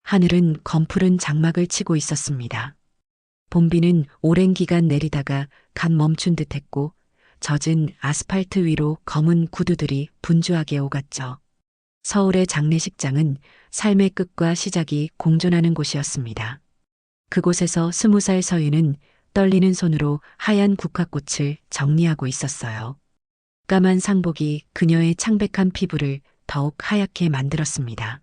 하늘은 검푸른 장막을 치고 있었습니다. 봄비는 오랜 기간 내리다가 간 멈춘 듯했고 젖은 아스팔트 위로 검은 구두들이 분주하게 오갔죠. 서울의 장례식장은 삶의 끝과 시작이 공존하는 곳이었습니다. 그곳에서 20살 서윤은 떨리는 손으로 하얀 국화꽃을 정리하고 있었어요. 까만 상복이 그녀의 창백한 피부를 더욱 하얗게 만들었습니다.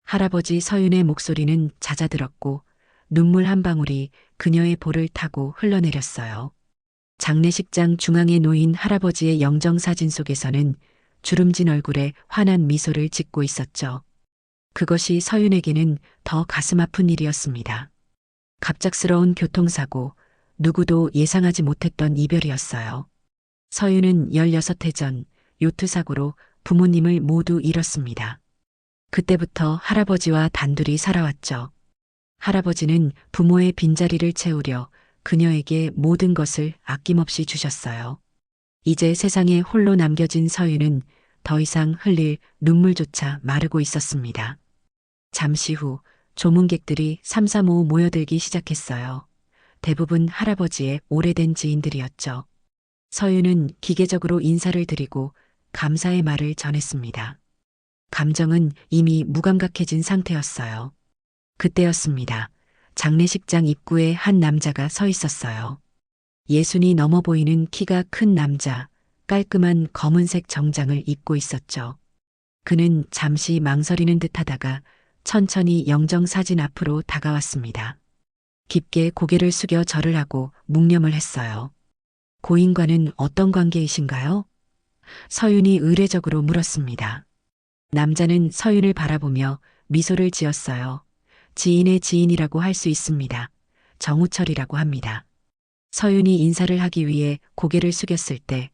할아버지 서윤의 목소리는 잦아들었고 눈물 한 방울이 그녀의 볼을 타고 흘러내렸어요. 장례식장 중앙에 놓인 할아버지의 영정사진 속에서는 주름진 얼굴에 환한 미소를 짓고 있었죠. 그것이 서윤에게는 더 가슴 아픈 일이었습니다. 갑작스러운 교통사고, 누구도 예상하지 못했던 이별이었어요. 서윤은 16해 전 요트 사고로 부모님을 모두 잃었습니다. 그때부터 할아버지와 단둘이 살아왔죠. 할아버지는 부모의 빈자리를 채우려 그녀에게 모든 것을 아낌없이 주셨어요. 이제 세상에 홀로 남겨진 서윤은 더 이상 흘릴 눈물조차 마르고 있었습니다. 잠시 후 조문객들이 삼삼오오 모여들기 시작했어요. 대부분 할아버지의 오래된 지인들이었죠. 서윤은 기계적으로 인사를 드리고 감사의 말을 전했습니다. 감정은 이미 무감각해진 상태였어요. 그때였습니다. 장례식장 입구에 한 남자가 서 있었어요. 예순이 넘어 보이는 키가 큰 남자, 깔끔한 검은색 정장을 입고 있었죠. 그는 잠시 망설이는 듯 하다가 천천히 영정사진 앞으로 다가왔습니다. 깊게 고개를 숙여 절을 하고 묵념을 했어요. 고인과는 어떤 관계이신가요? 서윤이 의례적으로 물었습니다. 남자는 서윤을 바라보며 미소를 지었어요. 지인의 지인이라고 할 수 있습니다. 정우철이라고 합니다. 서윤이 인사를 하기 위해 고개를 숙였을 때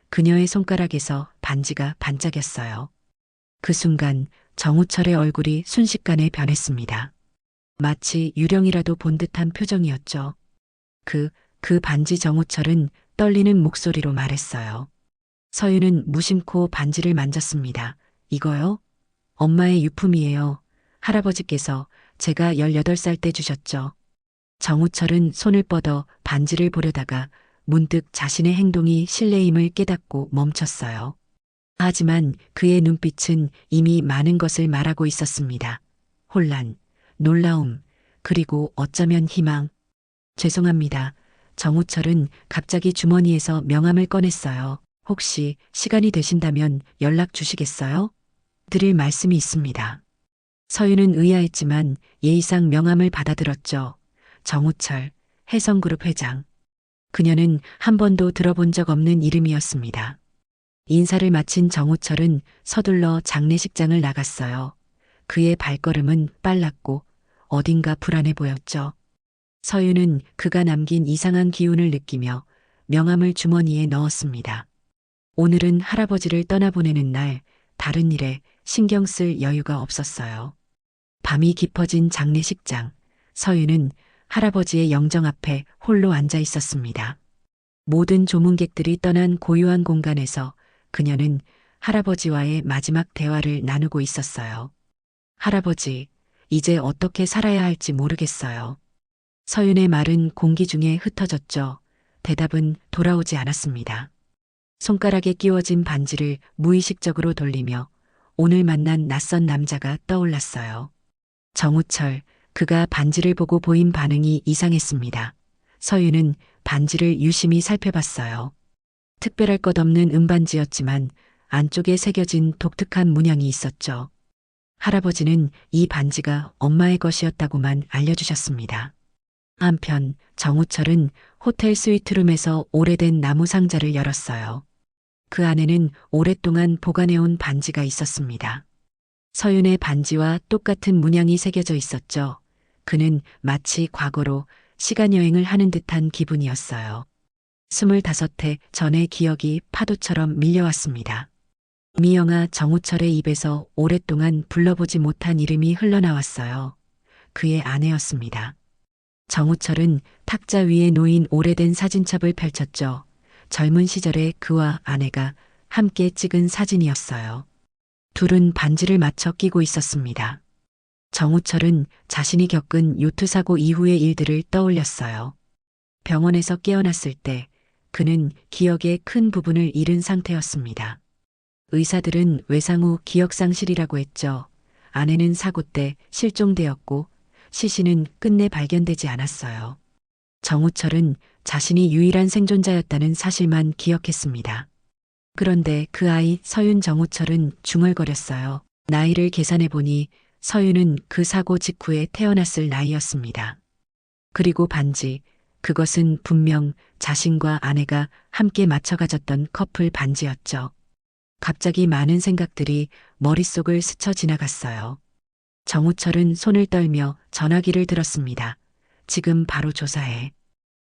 그녀의 손가락에서 반지가 반짝였어요. 그 순간 정우철의 얼굴이 순식간에 변했습니다. 마치 유령이라도 본 듯한 표정이었죠. 그 반지. 정우철은 떨리는 목소리로 말했어요. 서윤은 무심코 반지를 만졌습니다. 이거요? 엄마의 유품이에요. 할아버지께서 제가 18살 때 주셨죠. 정우철은 손을 뻗어 반지를 보려다가 문득 자신의 행동이 실례임을 깨닫고 멈췄어요. 하지만 그의 눈빛은 이미 많은 것을 말하고 있었습니다. 혼란, 놀라움, 그리고 어쩌면 희망. 죄송합니다. 정우철은 갑자기 주머니에서 명함을 꺼냈어요. 혹시 시간이 되신다면 연락 주시겠어요? 드릴 말씀이 있습니다. 서윤은 의아했지만 예의상 명함을 받아들었죠. 정우철, 혜성그룹 회장. 그녀는 한 번도 들어본 적 없는 이름이었습니다. 인사를 마친 정우철은 서둘러 장례식장을 나갔어요. 그의 발걸음은 빨랐고 어딘가 불안해 보였죠. 서윤은 그가 남긴 이상한 기운을 느끼며 명함을 주머니에 넣었습니다. 오늘은 할아버지를 떠나보내는 날, 다른 일에 신경 쓸 여유가 없었어요. 밤이 깊어진 장례식장, 서윤은 할아버지의 영정 앞에 홀로 앉아 있었습니다. 모든 조문객들이 떠난 고요한 공간에서 그녀는 할아버지와의 마지막 대화를 나누고 있었어요. 할아버지, 이제 어떻게 살아야 할지 모르겠어요. 서윤의 말은 공기 중에 흩어졌죠. 대답은 돌아오지 않았습니다. 손가락에 끼워진 반지를 무의식적으로 돌리며 오늘 만난 낯선 남자가 떠올랐어요. 정우철, 그가 반지를 보고 보인 반응이 이상했습니다. 서윤은 반지를 유심히 살펴봤어요. 특별할 것 없는 은반지였지만 안쪽에 새겨진 독특한 문양이 있었죠. 할아버지는 이 반지가 엄마의 것이었다고만 알려주셨습니다. 한편 정우철은 호텔 스위트룸에서 오래된 나무 상자를 열었어요. 그 안에는 오랫동안 보관해온 반지가 있었습니다. 서윤의 반지와 똑같은 문양이 새겨져 있었죠. 그는 마치 과거로 시간여행을 하는 듯한 기분이었어요. 25해 전의 기억이 파도처럼 밀려왔습니다. 미영아. 정우철의 입에서 오랫동안 불러보지 못한 이름이 흘러나왔어요. 그의 아내였습니다. 정우철은 탁자 위에 놓인 오래된 사진첩을 펼쳤죠. 젊은 시절의 그와 아내가 함께 찍은 사진이었어요. 둘은 반지를 맞춰 끼고 있었습니다. 정우철은 자신이 겪은 요트 사고 이후의 일들을 떠올렸어요. 병원에서 깨어났을 때 그는 기억의 큰 부분을 잃은 상태였습니다. 의사들은 외상 후 기억상실이라고 했죠. 아내는 사고 때 실종되었고 시신은 끝내 발견되지 않았어요. 정우철은 자신이 유일한 생존자였다는 사실만 기억했습니다. 그런데 그 아이 서윤 정우철은 중얼거렸어요. 나이를 계산해 보니 서윤은 그 사고 직후에 태어났을 나이였습니다. 그리고 반지, 그것은 분명 자신과 아내가 함께 맞춰 가졌던 커플 반지였죠. 갑자기 많은 생각들이 머릿속을 스쳐 지나갔어요. 정우철은 손을 떨며 전화기를 들었습니다. 지금 바로 조사해.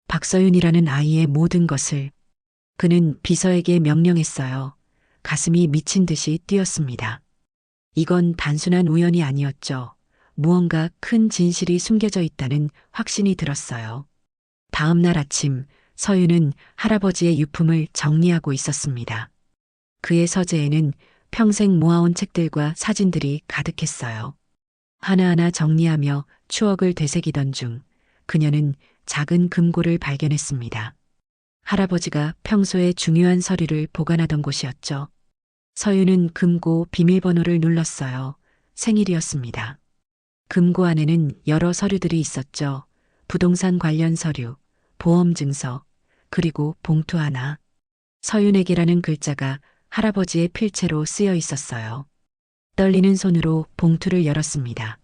박서윤이라는 아이의 모든 것을. 그는 비서에게 명령했어요. 가슴이 미친 듯이 뛰었습니다. 이건 단순한 우연이 아니었죠. 무언가 큰 진실이 숨겨져 있다는 확신이 들었어요. 다음 날 아침, 서윤은 할아버지의 유품을 정리하고 있었습니다. 그의 서재에는 평생 모아온 책들과 사진들이 가득했어요. 하나하나 정리하며 추억을 되새기던 중 그녀는 작은 금고를 발견했습니다. 할아버지가 평소에 중요한 서류를 보관하던 곳이었죠. 서윤은 금고 비밀번호를 눌렀어요. 생일이었습니다. 금고 안에는 여러 서류들이 있었죠. 부동산 관련 서류, 보험 증서, 그리고 봉투 하나. 서윤에게라는 글자가 할아버지의 필체로 쓰여 있었어요. 떨리는 손으로 봉투를 열었습니다.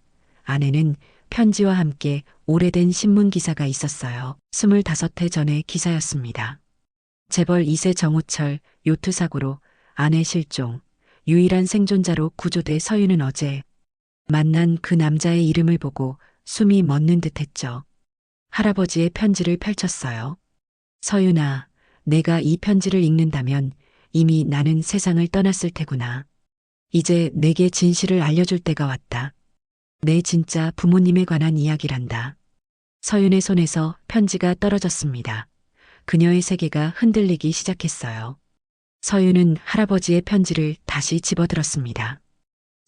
안에는 편지와 함께 오래된 신문 기사가 있었어요. 25해 전의 기사였습니다. 재벌 2세 정우철 요트 사고로 아내 실종, 유일한 생존자로 구조돼 서윤은 어제 만난 그 남자의 이름을 보고 숨이 멎는 듯했죠. 할아버지의 편지를 펼쳤어요. 서윤아, 내가 이 편지를 읽는다면 이미 나는 세상을 떠났을 테구나. 이제 내게 진실을 알려줄 때가 왔다. 내 진짜 부모님에 관한 이야기란다. 서윤의 손에서 편지가 떨어졌습니다. 그녀의 세계가 흔들리기 시작했어요. 서윤은 할아버지의 편지를 다시 집어들었습니다.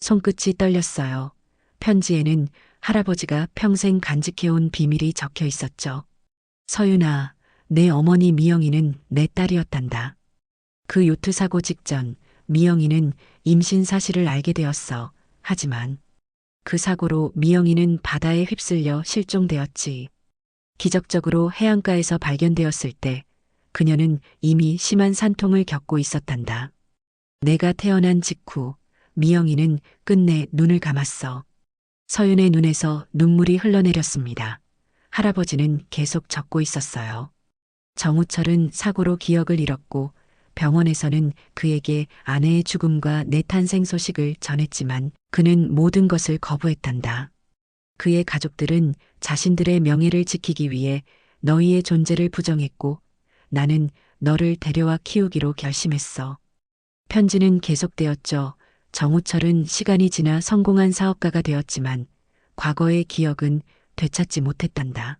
손끝이 떨렸어요. 편지에는 할아버지가 평생 간직해온 비밀이 적혀 있었죠. 서윤아, 내 어머니 미영이는 내 딸이었단다. 그 요트 사고 직전 미영이는 임신 사실을 알게 되었어. 하지만 그 사고로 미영이는 바다에 휩쓸려 실종되었지. 기적적으로 해안가에서 발견되었을 때 그녀는 이미 심한 산통을 겪고 있었단다. 내가 태어난 직후 미영이는 끝내 눈을 감았어. 서윤의 눈에서 눈물이 흘러내렸습니다. 할아버지는 계속 적고 있었어요. 정우철은 사고로 기억을 잃었고 병원에서는 그에게 아내의 죽음과 내 탄생 소식을 전했지만 그는 모든 것을 거부했단다. 그의 가족들은 자신들의 명예를 지키기 위해 너희의 존재를 부정했고 나는 너를 데려와 키우기로 결심했어. 편지는 계속되었죠. 정우철은 시간이 지나 성공한 사업가가 되었지만 과거의 기억은 되찾지 못했단다.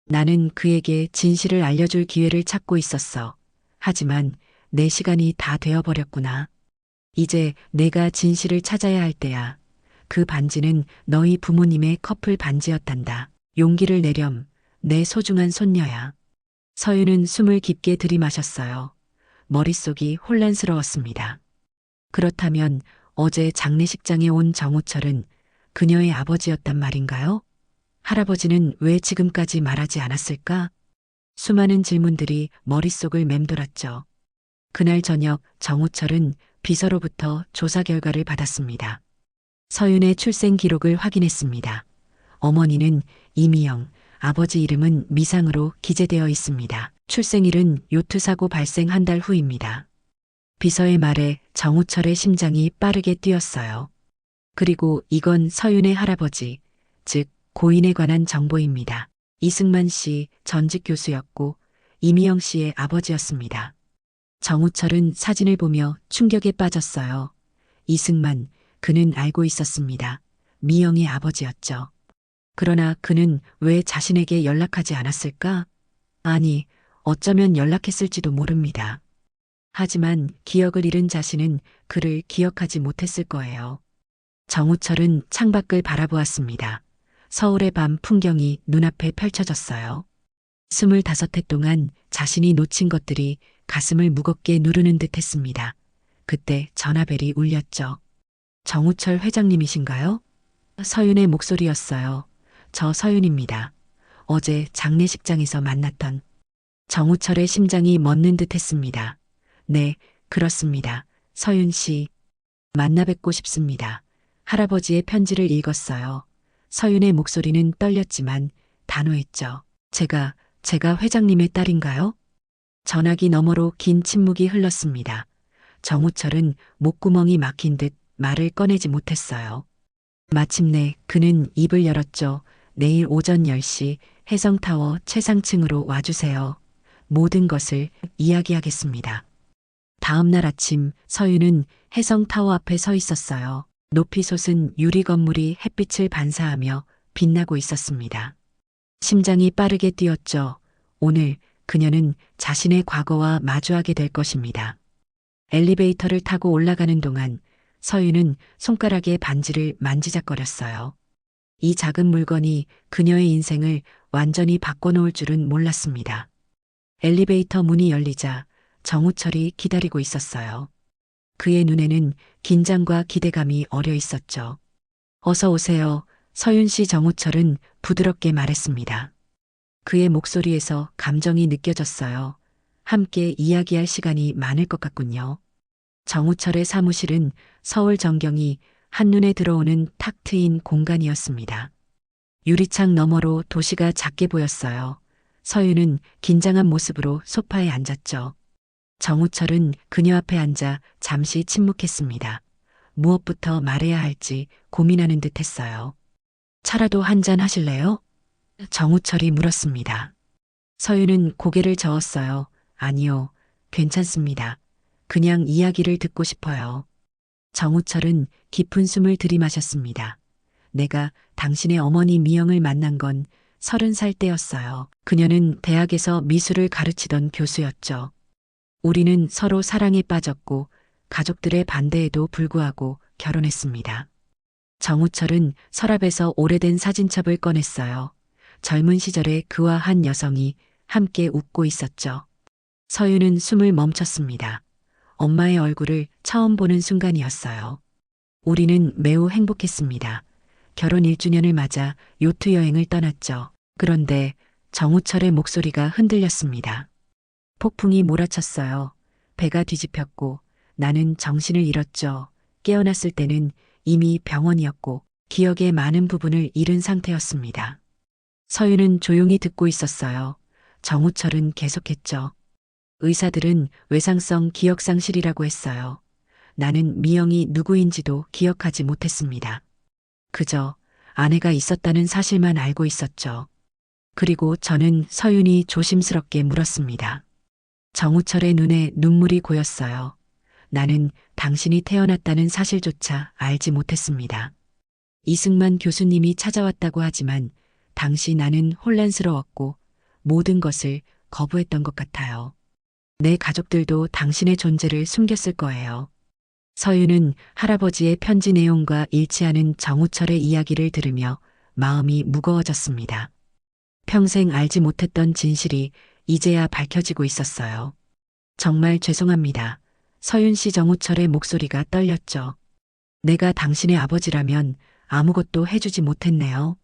나는 그에게 진실을 알려줄 기회를 찾고 있었어. 하지만 내 시간이 다 되어버렸구나. 이제 내가 진실을 찾아야 할 때야. 그 반지는 너희 부모님의 커플 반지였단다. 용기를 내렴. 내 소중한 손녀야. 서윤은 숨을 깊게 들이마셨어요. 머릿속이 혼란스러웠습니다. 그렇다면 어제 장례식장에 온 정우철은 그녀의 아버지였단 말인가요? 할아버지는 왜 지금까지 말하지 않았을까? 수많은 질문들이 머릿속을 맴돌았죠. 그날 저녁 정우철은 비서로부터 조사 결과를 받았습니다. 서윤의 출생 기록을 확인했습니다. 어머니는 이미영, 아버지 이름은 미상으로 기재되어 있습니다. 출생일은 요트 사고 발생 한 달 후입니다. 비서의 말에 정우철의 심장이 빠르게 뛰었어요. 그리고 이건 서윤의 할아버지, 즉 고인에 관한 정보입니다. 이승만 씨 전직 교수였고 이미영 씨의 아버지였습니다. 정우철은 사진을 보며 충격에 빠졌어요. 이승만, 그는 알고 있었습니다. 미영의 아버지였죠. 그러나 그는 왜 자신에게 연락하지 않았을까? 아니, 어쩌면 연락했을지도 모릅니다. 하지만 기억을 잃은 자신은 그를 기억하지 못했을 거예요. 정우철은 창밖을 바라보았습니다. 서울의 밤 풍경이 눈앞에 펼쳐졌어요. 25해 동안 자신이 놓친 것들이 가슴을 무겁게 누르는 듯 했습니다. 그때 전화벨이 울렸죠. 정우철 회장님이신가요? 서윤의 목소리였어요. 저 서윤입니다. 어제 장례식장에서 만났던. 정우철의 심장이 멎는 듯 했습니다. 네, 그렇습니다. 서윤 씨. 만나 뵙고 싶습니다. 할아버지의 편지를 읽었어요. 서윤의 목소리는 떨렸지만 단호했죠. 제가 회장님의 딸인가요? 전화기 너머로 긴 침묵이 흘렀습니다. 정우철은 목구멍이 막힌 듯 말을 꺼내지 못했어요. 마침내 그는 입을 열었죠. 내일 오전 10시 혜성타워 최상층으로 와주세요. 모든 것을 이야기하겠습니다. 다음 날 아침 서윤은 혜성타워 앞에 서 있었어요. 높이 솟은 유리 건물이 햇빛을 반사하며 빛나고 있었습니다. 심장이 빠르게 뛰었죠. 오늘 그녀는 자신의 과거와 마주하게 될 것입니다. 엘리베이터를 타고 올라가는 동안 서윤은 손가락에 반지를 만지작거렸어요. 이 작은 물건이 그녀의 인생을 완전히 바꿔놓을 줄은 몰랐습니다. 엘리베이터 문이 열리자 정우철이 기다리고 있었어요. 그의 눈에는 긴장과 기대감이 어려 있었죠. 어서 오세요. 서윤 씨. 정우철은 부드럽게 말했습니다. 그의 목소리에서 감정이 느껴졌어요. 함께 이야기할 시간이 많을 것 같군요. 정우철의 사무실은 서울 전경이 한눈에 들어오는 탁 트인 공간이었습니다. 유리창 너머로 도시가 작게 보였어요. 서윤은 긴장한 모습으로 소파에 앉았죠. 정우철은 그녀 앞에 앉아 잠시 침묵했습니다. 무엇부터 말해야 할지 고민하는 듯 했어요. 차라도 한잔 하실래요? 정우철이 물었습니다. 서윤은 고개를 저었어요. 아니요, 괜찮습니다. 그냥 이야기를 듣고 싶어요. 정우철은 깊은 숨을 들이마셨습니다. 내가 당신의 어머니 미영을 만난 건 30살 때였어요. 그녀는 대학에서 미술을 가르치던 교수였죠. 우리는 서로 사랑에 빠졌고 가족들의 반대에도 불구하고 결혼했습니다. 정우철은 서랍에서 오래된 사진첩을 꺼냈어요. 젊은 시절에 그와 한 여성이 함께 웃고 있었죠. 서윤은 숨을 멈췄습니다. 엄마의 얼굴을 처음 보는 순간이었어요. 우리는 매우 행복했습니다. 결혼 1주년을 맞아 요트 여행을 떠났죠. 그런데 정우철의 목소리가 흔들렸습니다. 폭풍이 몰아쳤어요. 배가 뒤집혔고 나는 정신을 잃었죠. 깨어났을 때는 이미 병원이었고 기억의 많은 부분을 잃은 상태였습니다. 서윤은 조용히 듣고 있었어요. 정우철은 계속했죠. 의사들은 외상성 기억상실이라고 했어요. 나는 미영이 누구인지도 기억하지 못했습니다. 그저 아내가 있었다는 사실만 알고 있었죠. 그리고 저는 서윤이 조심스럽게 물었습니다. 정우철의 눈에 눈물이 고였어요. 나는 당신이 태어났다는 사실조차 알지 못했습니다. 이승만 교수님이 찾아왔다고 하지만 당시 나는 혼란스러웠고 모든 것을 거부했던 것 같아요. 내 가족들도 당신의 존재를 숨겼을 거예요. 서윤은 할아버지의 편지 내용과 일치하는 정우철의 이야기를 들으며 마음이 무거워졌습니다. 평생 알지 못했던 진실이 이제야 밝혀지고 있었어요. 정말 죄송합니다. 서윤 씨. 정우철의 목소리가 떨렸죠. 내가 당신의 아버지라면 아무것도 해주지 못했네요.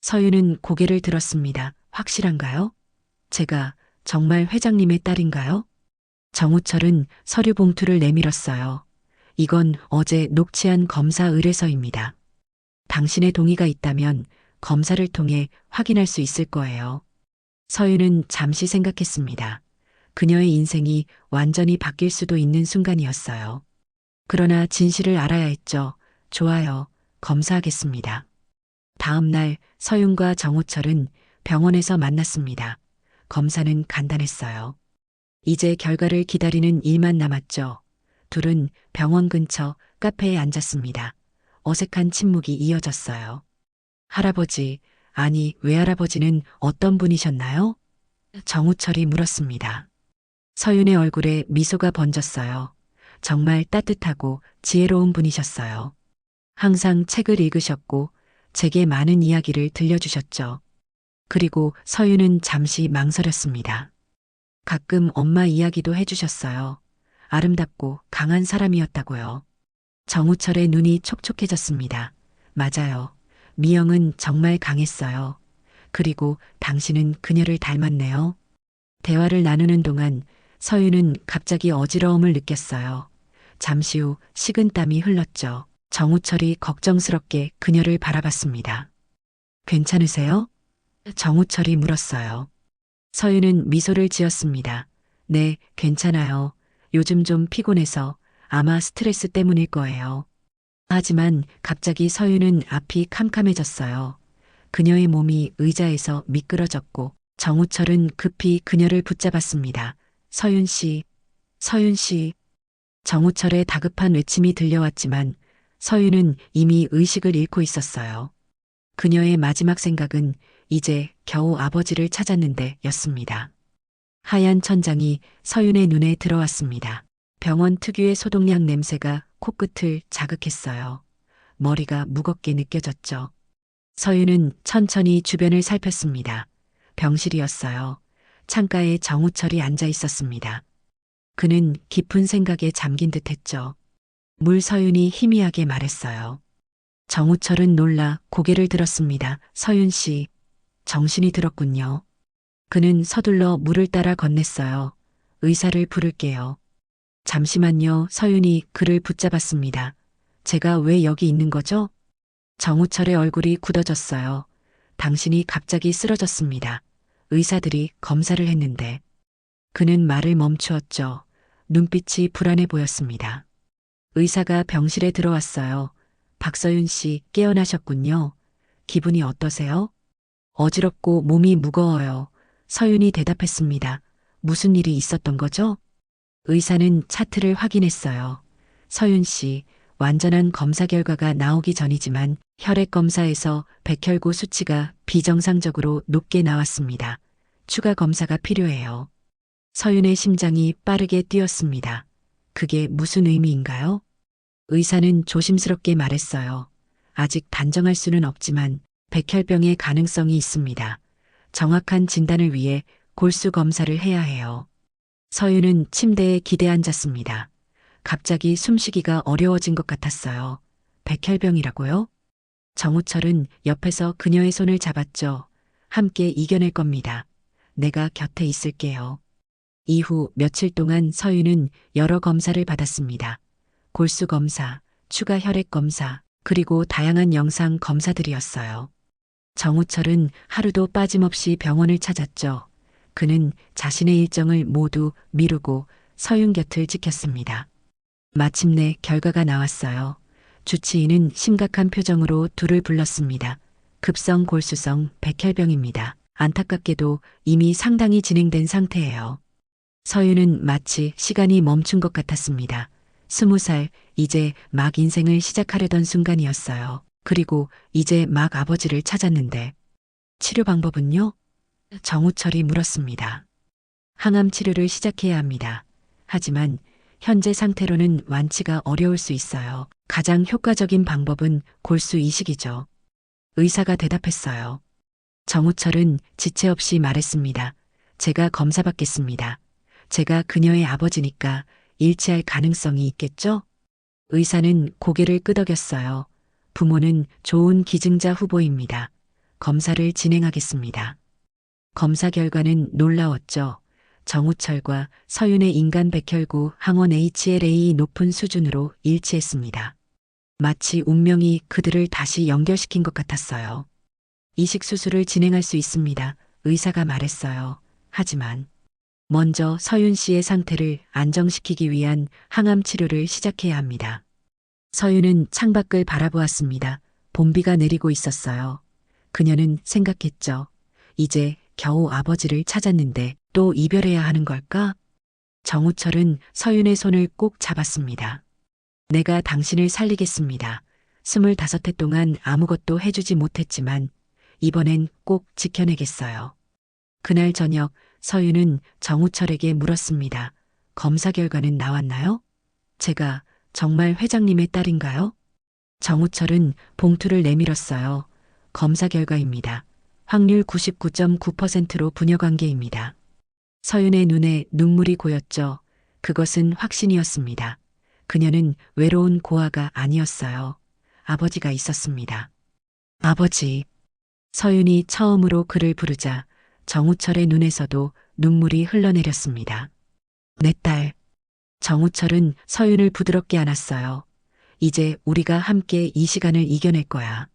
서윤은 고개를 들었습니다. 확실한가요? 제가 정말 회장님의 딸인가요? 정우철은 서류 봉투를 내밀었어요. 이건 어제 녹취한 검사 의뢰서입니다. 당신의 동의가 있다면 검사를 통해 확인할 수 있을 거예요. 서윤은 잠시 생각했습니다. 그녀의 인생이 완전히 바뀔 수도 있는 순간이었어요. 그러나 진실을 알아야 했죠. 좋아요. 검사하겠습니다. 다음 날 서윤과 정우철은 병원에서 만났습니다. 검사는 간단했어요. 이제 결과를 기다리는 일만 남았죠. 둘은 병원 근처 카페에 앉았습니다. 어색한 침묵이 이어졌어요. 할아버지, 아니 외할아버지는 어떤 분이셨나요? 정우철이 물었습니다. 서윤의 얼굴에 미소가 번졌어요. 정말 따뜻하고 지혜로운 분이셨어요. 항상 책을 읽으셨고 제게 많은 이야기를 들려주셨죠. 그리고 서윤은 잠시 망설였습니다. 가끔 엄마 이야기도 해주셨어요. 아름답고 강한 사람이었다고요. 정우철의 눈이 촉촉해졌습니다. 맞아요. 미영은 정말 강했어요. 그리고 당신은 그녀를 닮았네요. 대화를 나누는 동안 서윤은 갑자기 어지러움을 느꼈어요. 잠시 후 식은땀이 흘렀죠. 정우철이 걱정스럽게 그녀를 바라봤습니다. 괜찮으세요? 정우철이 물었어요. 서윤은 미소를 지었습니다. 네, 괜찮아요. 요즘 좀 피곤해서 아마 스트레스 때문일 거예요. 하지만 갑자기 서윤은 앞이 캄캄해졌어요. 그녀의 몸이 의자에서 미끄러졌고 정우철은 급히 그녀를 붙잡았습니다. 서윤 씨, 서윤 씨. 정우철의 다급한 외침이 들려왔지만 서윤은 이미 의식을 잃고 있었어요. 그녀의 마지막 생각은 이제 겨우 아버지를 찾았는데 였습니다. 하얀 천장이 서윤의 눈에 들어왔습니다. 병원 특유의 소독약 냄새가 코끝을 자극했어요. 머리가 무겁게 느껴졌죠. 서윤은 천천히 주변을 살폈습니다. 병실이었어요. 창가에 정우철이 앉아 있었습니다. 그는 깊은 생각에 잠긴 듯 했죠. 물서윤이 희미하게 말했어요. 정우철은 놀라 고개를 들었습니다. 서윤 씨, 정신이 들었군요. 그는 서둘러 물을 따라 건넸어요. 의사를 부를게요. 잠시만요. 서윤이 그를 붙잡았습니다. 제가 왜 여기 있는 거죠? 정우철의 얼굴이 굳어졌어요. 당신이 갑자기 쓰러졌습니다. 의사들이 검사를 했는데. 그는 말을 멈추었죠. 눈빛이 불안해 보였습니다. 의사가 병실에 들어왔어요. 박서윤 씨 깨어나셨군요. 기분이 어떠세요? 어지럽고 몸이 무거워요. 서윤이 대답했습니다. 무슨 일이 있었던 거죠? 의사는 차트를 확인했어요. 서윤 씨, 완전한 검사 결과가 나오기 전이지만 혈액 검사에서 백혈구 수치가 비정상적으로 높게 나왔습니다. 추가 검사가 필요해요. 서윤의 심장이 빠르게 뛰었습니다. 그게 무슨 의미인가요? 의사는 조심스럽게 말했어요. 아직 단정할 수는 없지만 백혈병의 가능성이 있습니다. 정확한 진단을 위해 골수 검사를 해야 해요. 서윤은 침대에 기대앉았습니다. 갑자기 숨쉬기가 어려워진 것 같았어요. 백혈병이라고요? 정우철은 옆에서 그녀의 손을 잡았죠. 함께 이겨낼 겁니다. 내가 곁에 있을게요. 이후 며칠 동안 서윤은 여러 검사를 받았습니다. 골수 검사, 추가 혈액 검사, 그리고 다양한 영상 검사들이었어요. 정우철은 하루도 빠짐없이 병원을 찾았죠. 그는 자신의 일정을 모두 미루고 서윤 곁을 지켰습니다. 마침내 결과가 나왔어요. 주치의는 심각한 표정으로 둘을 불렀습니다. 급성 골수성 백혈병입니다. 안타깝게도 이미 상당히 진행된 상태예요. 서윤은 마치 시간이 멈춘 것 같았습니다. 20살, 이제 막 인생을 시작하려던 순간이었어요. 그리고 이제 막 아버지를 찾았는데 치료 방법은요? 정우철이 물었습니다. 항암 치료를 시작해야 합니다. 하지만 현재 상태로는 완치가 어려울 수 있어요. 가장 효과적인 방법은 골수 이식이죠. 의사가 대답했어요. 정우철은 지체 없이 말했습니다. 제가 검사받겠습니다. 제가 그녀의 아버지니까 일치할 가능성이 있겠죠? 의사는 고개를 끄덕였어요. 부모는 좋은 기증자 후보입니다. 검사를 진행하겠습니다. 검사 결과는 놀라웠죠. 정우철과 서윤의 인간 백혈구 항원 HLA 높은 수준으로 일치했습니다. 마치 운명이 그들을 다시 연결시킨 것 같았어요. 이식 수술을 진행할 수 있습니다. 의사가 말했어요. 하지만 먼저 서윤 씨의 상태를 안정시키기 위한 항암 치료를 시작해야 합니다. 서윤은 창밖을 바라보았습니다. 봄비가 내리고 있었어요. 그녀는 생각했죠. 이제 겨우 아버지를 찾았는데 또 이별해야 하는 걸까? 정우철은 서윤의 손을 꼭 잡았습니다. 내가 당신을 살리겠습니다. 25해 동안 아무것도 해주지 못했지만 이번엔 꼭 지켜내겠어요. 그날 저녁 서윤은 정우철에게 물었습니다. 검사 결과는 나왔나요? 제가 정말 회장님의 딸인가요? 정우철은 봉투를 내밀었어요. 검사 결과입니다. 확률 99.9%로 부녀관계입니다. 서윤의 눈에 눈물이 고였죠. 그것은 확신이었습니다. 그녀는 외로운 고아가 아니었어요. 아버지가 있었습니다. 아버지. 서윤이 처음으로 그를 부르자 정우철의 눈에서도 눈물이 흘러내렸습니다. 내 딸. 정우철은 서윤을 부드럽게 안았어요. 이제 우리가 함께 이 시간을 이겨낼 거야.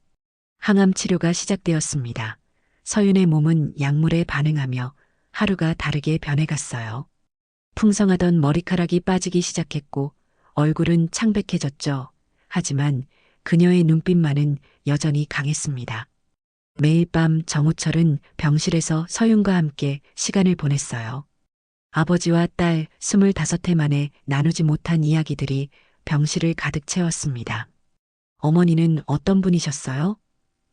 항암 치료가 시작되었습니다. 서윤의 몸은 약물에 반응하며 하루가 다르게 변해갔어요. 풍성하던 머리카락이 빠지기 시작했고 얼굴은 창백해졌죠. 하지만 그녀의 눈빛만은 여전히 강했습니다. 매일 밤 정우철은 병실에서 서윤과 함께 시간을 보냈어요. 아버지와 딸 25해 만에 나누지 못한 이야기들이 병실을 가득 채웠습니다. 어머니는 어떤 분이셨어요?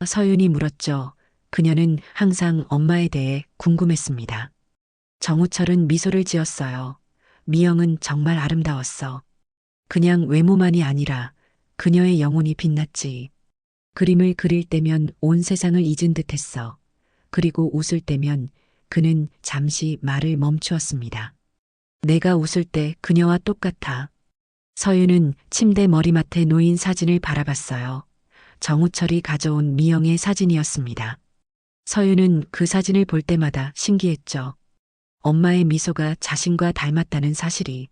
서윤이 물었죠. 그녀는 항상 엄마에 대해 궁금했습니다. 정우철은 미소를 지었어요. 미영은 정말 아름다웠어. 그냥 외모만이 아니라 그녀의 영혼이 빛났지. 그림을 그릴 때면 온 세상을 잊은 듯 했어. 그리고 웃을 때면 그는 잠시 말을 멈추었습니다. 내가 웃을 때 그녀와 똑같아. 서윤은 침대 머리맡에 놓인 사진을 바라봤어요. 정우철이 가져온 미영의 사진이었습니다. 서윤은 그 사진을 볼 때마다 신기했죠. 엄마의 미소가 자신과 닮았다는 사실이.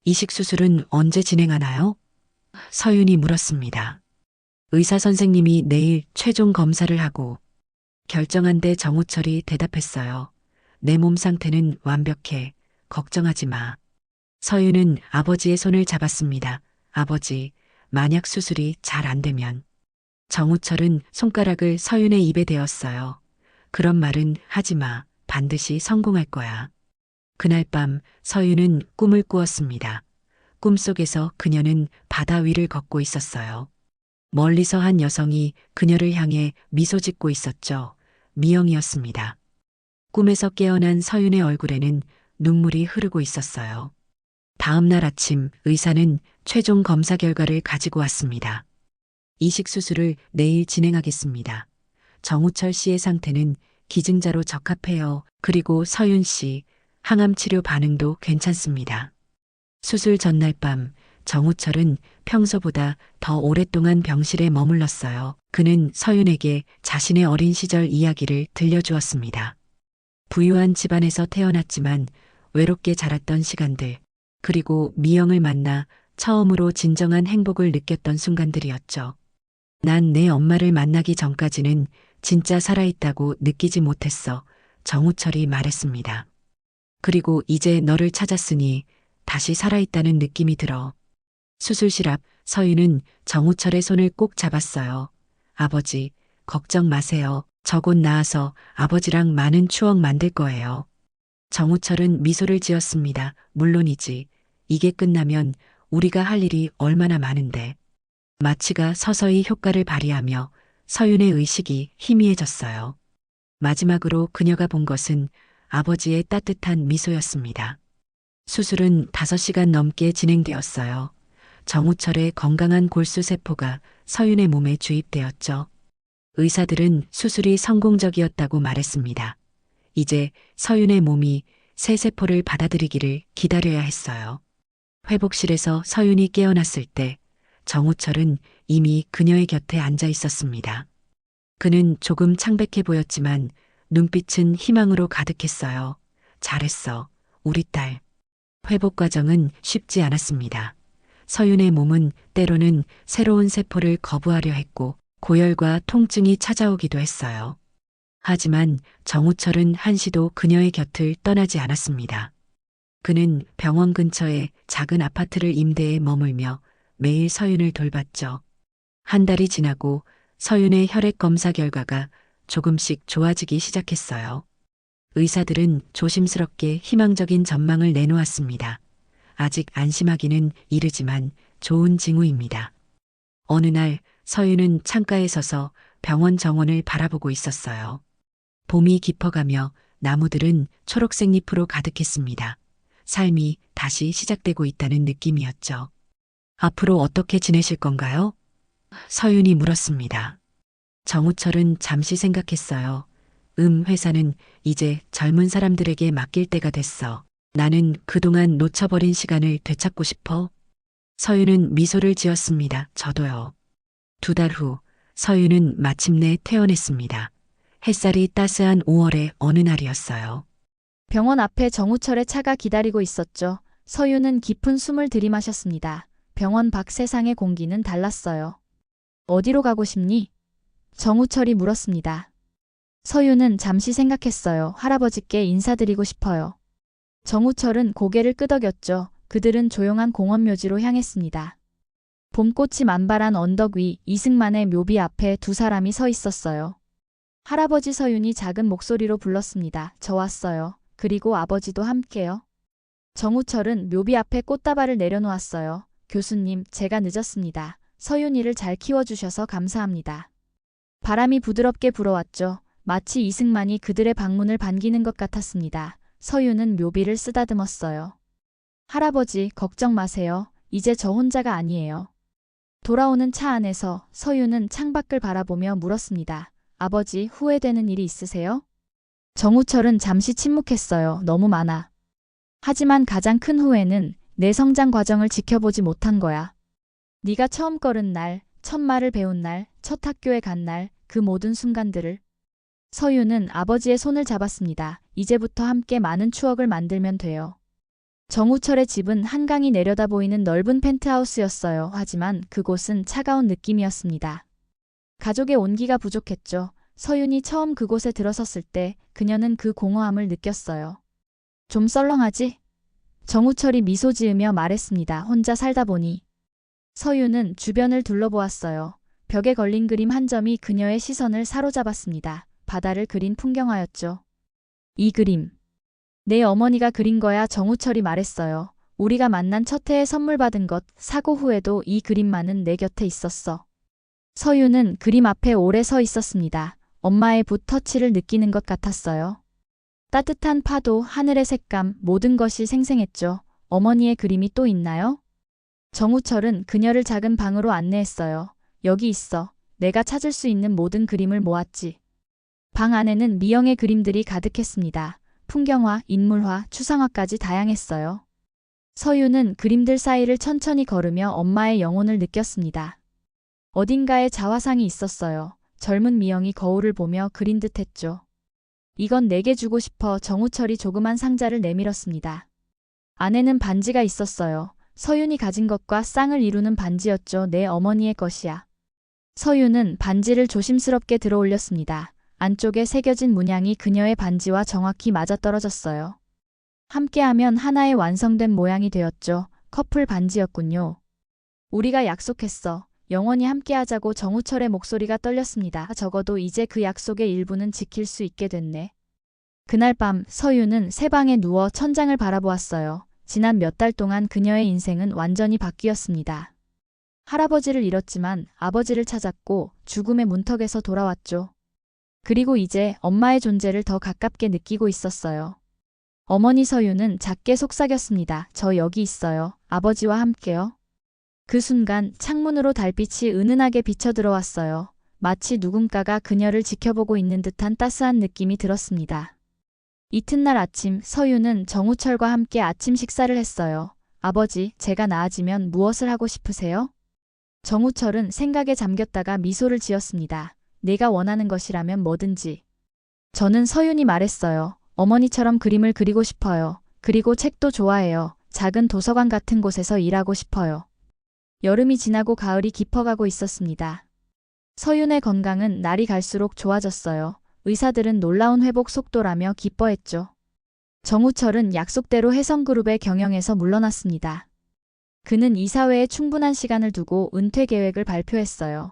이식 수술은 언제 진행하나요? 서윤이 물었습니다. 의사 선생님이 내일 최종 검사를 하고 결정한데 정우철이 대답했어요. 내 몸 상태는 완벽해. 걱정하지 마. 서윤은 아버지의 손을 잡았습니다. 아버지, 만약 수술이 잘 안 되면. 정우철은 손가락을 서윤의 입에 대었어요. 그런 말은 하지 마. 반드시 성공할 거야. 그날 밤 서윤은 꿈을 꾸었습니다. 꿈속에서 그녀는 바다 위를 걷고 있었어요. 멀리서 한 여성이 그녀를 향해 미소 짓고 있었죠. 미영이었습니다. 꿈에서 깨어난 서윤의 얼굴에는 눈물이 흐르고 있었어요. 다음 날 아침 의사는 최종 검사 결과를 가지고 왔습니다. 이식 수술을 내일 진행하겠습니다. 정우철 씨의 상태는 기증자로 적합해요. 그리고 서윤 씨, 항암 치료 반응도 괜찮습니다. 수술 전날 밤 정우철은 평소보다 더 오랫동안 병실에 머물렀어요. 그는 서윤에게 자신의 어린 시절 이야기를 들려주었습니다. 부유한 집안에서 태어났지만 외롭게 자랐던 시간들, 그리고 미영을 만나 처음으로 진정한 행복을 느꼈던 순간들이었죠. 난 내 엄마를 만나기 전까지는 진짜 살아있다고 느끼지 못했어. 정우철이 말했습니다. 그리고 이제 너를 찾았으니 다시 살아있다는 느낌이 들어. 수술실 앞 서윤은 정우철의 손을 꼭 잡았어요. 아버지, 걱정 마세요. 저 곧 나아서 아버지랑 많은 추억 만들 거예요. 정우철은 미소를 지었습니다. 물론이지. 이게 끝나면 우리가 할 일이 얼마나 많은데. 마취가 서서히 효과를 발휘하며 서윤의 의식이 희미해졌어요. 마지막으로 그녀가 본 것은 아버지의 따뜻한 미소였습니다. 수술은 5시간 넘게 진행되었어요. 정우철의 건강한 골수세포가 서윤의 몸에 주입되었죠. 의사들은 수술이 성공적이었다고 말했습니다. 이제 서윤의 몸이 새 세포를 받아들이기를 기다려야 했어요. 회복실에서 서윤이 깨어났을 때 정우철은 이미 그녀의 곁에 앉아 있었습니다. 그는 조금 창백해 보였지만 눈빛은 희망으로 가득했어요. 잘했어, 우리 딸. 회복 과정은 쉽지 않았습니다. 서윤의 몸은 때로는 새로운 세포를 거부하려 했고 고열과 통증이 찾아오기도 했어요. 하지만 정우철은 한시도 그녀의 곁을 떠나지 않았습니다. 그는 병원 근처에 작은 아파트를 임대해 머물며 매일 서윤을 돌봤죠. 한 달이 지나고 서윤의 혈액 검사 결과가 조금씩 좋아지기 시작했어요. 의사들은 조심스럽게 희망적인 전망을 내놓았습니다. 아직 안심하기는 이르지만 좋은 징후입니다. 어느 날 서윤은 창가에 서서 병원 정원을 바라보고 있었어요. 봄이 깊어가며 나무들은 초록색 잎으로 가득했습니다. 삶이 다시 시작되고 있다는 느낌이었죠. 앞으로 어떻게 지내실 건가요? 서윤이 물었습니다. 정우철은 잠시 생각했어요. 회사는 이제 젊은 사람들에게 맡길 때가 됐어. 나는 그동안 놓쳐버린 시간을 되찾고 싶어. 서윤은 미소를 지었습니다. 저도요. 2달 후, 서윤은 마침내 퇴원했습니다. 햇살이 따스한 5월의 어느 날이었어요. 병원 앞에 정우철의 차가 기다리고 있었죠. 서유는 깊은 숨을 들이마셨습니다. 병원 밖 세상의 공기는 달랐어요. 어디로 가고 싶니? 정우철이 물었습니다. 서유는 잠시 생각했어요. 할아버지께 인사드리고 싶어요. 정우철은 고개를 끄덕였죠. 그들은 조용한 공원 묘지로 향했습니다. 봄꽃이 만발한 언덕 위 이승만의 묘비 앞에 두 사람이 서 있었어요. 할아버지 서윤이 작은 목소리로 불렀습니다. 저 왔어요. 그리고 아버지도 함께요. 정우철은 묘비 앞에 꽃다발을 내려놓았어요. 교수님, 제가 늦었습니다. 서윤이를 잘 키워주셔서 감사합니다. 바람이 부드럽게 불어왔죠. 마치 이승만이 그들의 방문을 반기는 것 같았습니다. 서윤은 묘비를 쓰다듬었어요. 할아버지, 걱정 마세요. 이제 저 혼자가 아니에요. 돌아오는 차 안에서 서윤은 창밖을 바라보며 물었습니다. 아버지, 후회되는 일이 있으세요? 정우철은 잠시 침묵했어요. 너무 많아. 하지만 가장 큰 후회는 내 성장 과정을 지켜보지 못한 거야. 네가 처음 걸은 날, 첫 말을 배운 날, 첫 학교에 간 날, 그 모든 순간들을. 서윤은 아버지의 손을 잡았습니다. 이제부터 함께 많은 추억을 만들면 돼요. 정우철의 집은 한강이 내려다 보이는 넓은 펜트하우스였어요. 하지만 그곳은 차가운 느낌이었습니다. 가족의 온기가 부족했죠. 서윤이 처음 그곳에 들어섰을 때 그녀는 그 공허함을 느꼈어요. 좀 썰렁하지? 정우철이 미소 지으며 말했습니다. 혼자 살다 보니. 서윤은 주변을 둘러보았어요. 벽에 걸린 그림 한 점이 그녀의 시선을 사로잡았습니다. 바다를 그린 풍경화였죠. 이 그림. 내 어머니가 그린 거야. 정우철이 말했어요. 우리가 만난 첫 해에 선물 받은 것, 사고 후에도 이 그림만은 내 곁에 있었어. 서윤은 그림 앞에 오래 서 있었습니다. 엄마의 붓 터치를 느끼는 것 같았어요. 따뜻한 파도, 하늘의 색감, 모든 것이 생생했죠. 어머니의 그림이 또 있나요? 정우철은 그녀를 작은 방으로 안내했어요. 여기 있어. 내가 찾을 수 있는 모든 그림을 모았지. 방 안에는 미영의 그림들이 가득했습니다. 풍경화, 인물화, 추상화까지 다양했어요. 서윤은 그림들 사이를 천천히 걸으며 엄마의 영혼을 느꼈습니다. 어딘가에 자화상이 있었어요. 젊은 미영이 거울을 보며 그린 듯했죠. 이건 내게 주고 싶어. 정우철이 조그만 상자를 내밀었습니다. 안에는 반지가 있었어요. 서윤이 가진 것과 쌍을 이루는 반지였죠. 내 어머니의 것이야. 서윤은 반지를 조심스럽게 들어 올렸습니다. 안쪽에 새겨진 문양이 그녀의 반지와 정확히 맞아떨어졌어요. 함께하면 하나의 완성된 모양이 되었죠. 커플 반지였군요. 우리가 약속했어. 영원히 함께하자고. 정우철의 목소리가 떨렸습니다. 적어도 이제 그 약속의 일부는 지킬 수 있게 됐네. 그날 밤 서윤은 새 방에 누워 천장을 바라보았어요. 지난 몇 달 동안 그녀의 인생은 완전히 바뀌었습니다. 할아버지를 잃었지만 아버지를 찾았고 죽음의 문턱에서 돌아왔죠. 그리고 이제 엄마의 존재를 더 가깝게 느끼고 있었어요. 어머니 서윤은 작게 속삭였습니다. 저 여기 있어요. 아버지와 함께요. 그 순간 창문으로 달빛이 은은하게 비쳐 들어왔어요. 마치 누군가가 그녀를 지켜보고 있는 듯한 따스한 느낌이 들었습니다. 이튿날 아침 서윤은 정우철과 함께 아침 식사를 했어요. 아버지, 제가 나아지면 무엇을 하고 싶으세요? 정우철은 생각에 잠겼다가 미소를 지었습니다. 내가 원하는 것이라면 뭐든지. 저는 서윤이 말했어요. 어머니처럼 그림을 그리고 싶어요. 그리고 책도 좋아해요. 작은 도서관 같은 곳에서 일하고 싶어요. 여름이 지나고 가을이 깊어가고 있었습니다. 서윤의 건강은 날이 갈수록 좋아졌어요. 의사들은 놀라운 회복 속도라며 기뻐했죠. 정우철은 약속대로 혜성그룹의 경영에서 물러났습니다. 그는 이사회에 충분한 시간을 두고 은퇴 계획을 발표했어요.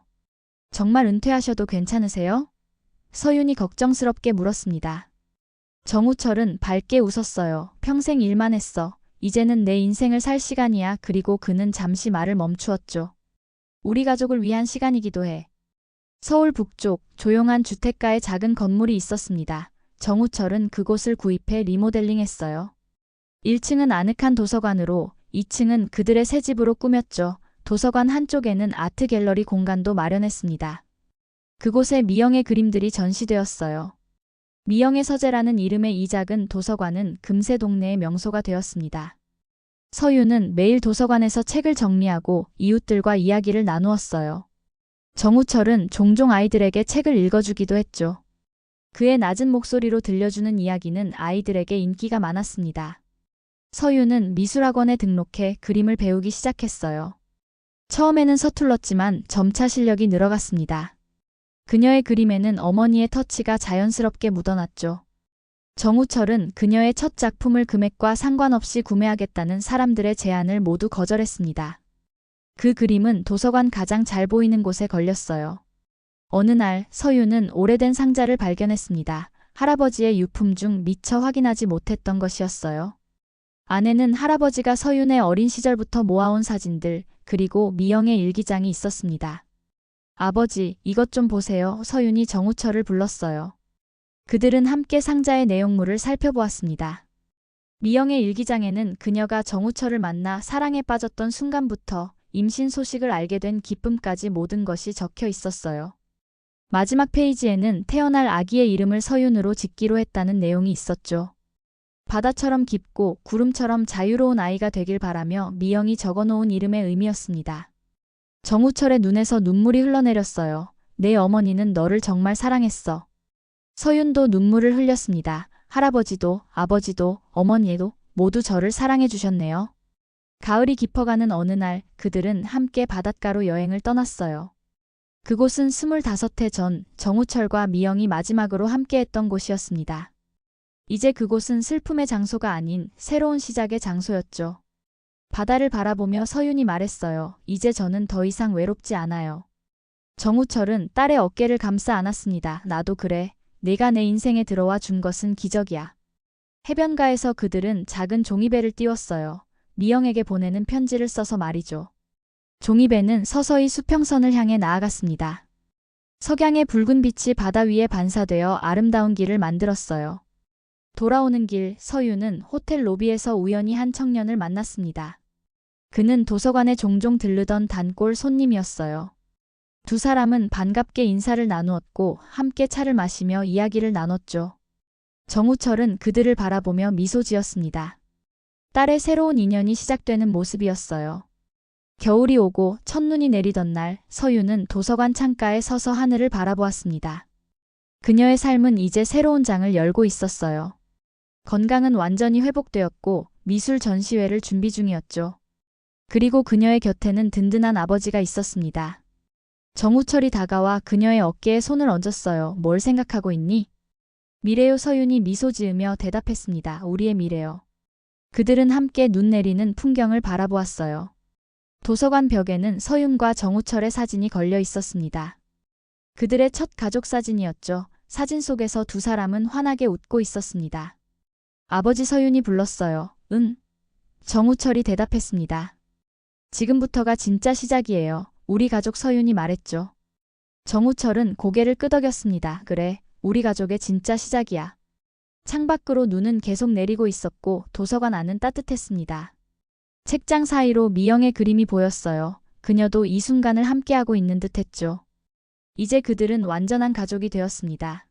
정말 은퇴하셔도 괜찮으세요? 서윤이 걱정스럽게 물었습니다. 정우철은 밝게 웃었어요. 평생 일만 했어. 이제는 내 인생을 살 시간이야. 그리고 그는 잠시 말을 멈추었죠. 우리 가족을 위한 시간이기도 해. 서울 북쪽 조용한 주택가에 작은 건물이 있었습니다. 정우철은 그곳을 구입해 리모델링했어요. 1층은 아늑한 도서관으로 2층은 그들의 새 집으로 꾸몄죠. 도서관 한쪽에는 아트 갤러리 공간도 마련했습니다. 그곳에 미영의 그림들이 전시되었어요. 미영의 서재라는 이름의 이 작은 도서관은 금세 동네의 명소가 되었습니다. 서유는 매일 도서관에서 책을 정리하고 이웃들과 이야기를 나누었어요. 정우철은 종종 아이들에게 책을 읽어주기도 했죠. 그의 낮은 목소리로 들려주는 이야기는 아이들에게 인기가 많았습니다. 서유는 미술학원에 등록해 그림을 배우기 시작했어요. 처음에는 서툴렀지만 점차 실력이 늘어갔습니다. 그녀의 그림에는 어머니의 터치가 자연스럽게 묻어났죠. 정우철은 그녀의 첫 작품을 금액과 상관없이 구매하겠다는 사람들의 제안을 모두 거절했습니다. 그 그림은 도서관 가장 잘 보이는 곳에 걸렸어요. 어느 날 서유는 오래된 상자를 발견했습니다. 할아버지의 유품 중 미처 확인하지 못했던 것이었어요. 안에는 할아버지가 서윤의 어린 시절부터 모아온 사진들, 그리고 미영의 일기장이 있었습니다. 아버지, 이것 좀 보세요. 서윤이 정우철을 불렀어요. 그들은 함께 상자의 내용물을 살펴보았습니다. 미영의 일기장에는 그녀가 정우철을 만나 사랑에 빠졌던 순간부터 임신 소식을 알게 된 기쁨까지 모든 것이 적혀 있었어요. 마지막 페이지에는 태어날 아기의 이름을 서윤으로 짓기로 했다는 내용이 있었죠. 바다처럼 깊고 구름처럼 자유로운 아이가 되길 바라며 미영이 적어놓은 이름의 의미였습니다. 정우철의 눈에서 눈물이 흘러내렸어요. 내 어머니는 너를 정말 사랑했어. 서윤도 눈물을 흘렸습니다. 할아버지도, 아버지도, 어머니도 모두 저를 사랑해 주셨네요. 가을이 깊어가는 어느 날 그들은 함께 바닷가로 여행을 떠났어요. 그곳은 25해 전 정우철과 미영이 마지막으로 함께했던 곳이었습니다. 이제 그곳은 슬픔의 장소가 아닌 새로운 시작의 장소였죠. 바다를 바라보며 서윤이 말했어요. 이제 저는 더 이상 외롭지 않아요. 정우철은 딸의 어깨를 감싸 안았습니다. 나도 그래. 내가 내 인생에 들어와 준 것은 기적이야. 해변가에서 그들은 작은 종이배를 띄웠어요. 미영에게 보내는 편지를 써서 말이죠. 종이배는 서서히 수평선을 향해 나아갔습니다. 석양의 붉은 빛이 바다 위에 반사되어 아름다운 길을 만들었어요. 돌아오는 길, 서유는 호텔 로비에서 우연히 한 청년을 만났습니다. 그는 도서관에 종종 들르던 단골 손님이었어요. 두 사람은 반갑게 인사를 나누었고 함께 차를 마시며 이야기를 나눴죠. 정우철은 그들을 바라보며 미소 지었습니다. 딸의 새로운 인연이 시작되는 모습이었어요. 겨울이 오고 첫눈이 내리던 날 서유는 도서관 창가에 서서 하늘을 바라보았습니다. 그녀의 삶은 이제 새로운 장을 열고 있었어요. 건강은 완전히 회복되었고 미술 전시회를 준비 중이었죠. 그리고 그녀의 곁에는 든든한 아버지가 있었습니다. 정우철이 다가와 그녀의 어깨에 손을 얹었어요. 뭘 생각하고 있니? 미래요. 서윤이 미소 지으며 대답했습니다. 우리의 미래요. 그들은 함께 눈 내리는 풍경을 바라보았어요. 도서관 벽에는 서윤과 정우철의 사진이 걸려 있었습니다. 그들의 첫 가족 사진이었죠. 사진 속에서 두 사람은 환하게 웃고 있었습니다. 아버지 서윤이 불렀어요. 응. 정우철이 대답했습니다. 지금부터가 진짜 시작이에요. 우리 가족 서윤이 말했죠. 정우철은 고개를 끄덕였습니다. 그래, 우리 가족의 진짜 시작이야. 창밖으로 눈은 계속 내리고 있었고 도서관 안은 따뜻했습니다. 책장 사이로 미영의 그림이 보였어요. 그녀도 이 순간을 함께하고 있는 듯했죠. 이제 그들은 완전한 가족이 되었습니다.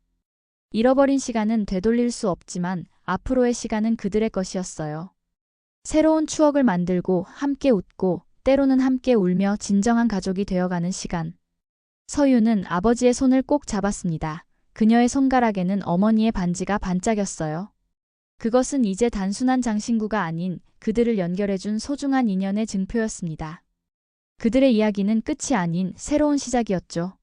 잃어버린 시간은 되돌릴 수 없지만 앞으로의 시간은 그들의 것이었어요. 새로운 추억을 만들고 함께 웃고 때로는 함께 울며 진정한 가족이 되어가는 시간. 서유는 아버지의 손을 꼭 잡았습니다. 그녀의 손가락에는 어머니의 반지가 반짝였어요. 그것은 이제 단순한 장신구가 아닌 그들을 연결해준 소중한 인연의 증표였습니다. 그들의 이야기는 끝이 아닌 새로운 시작이었죠.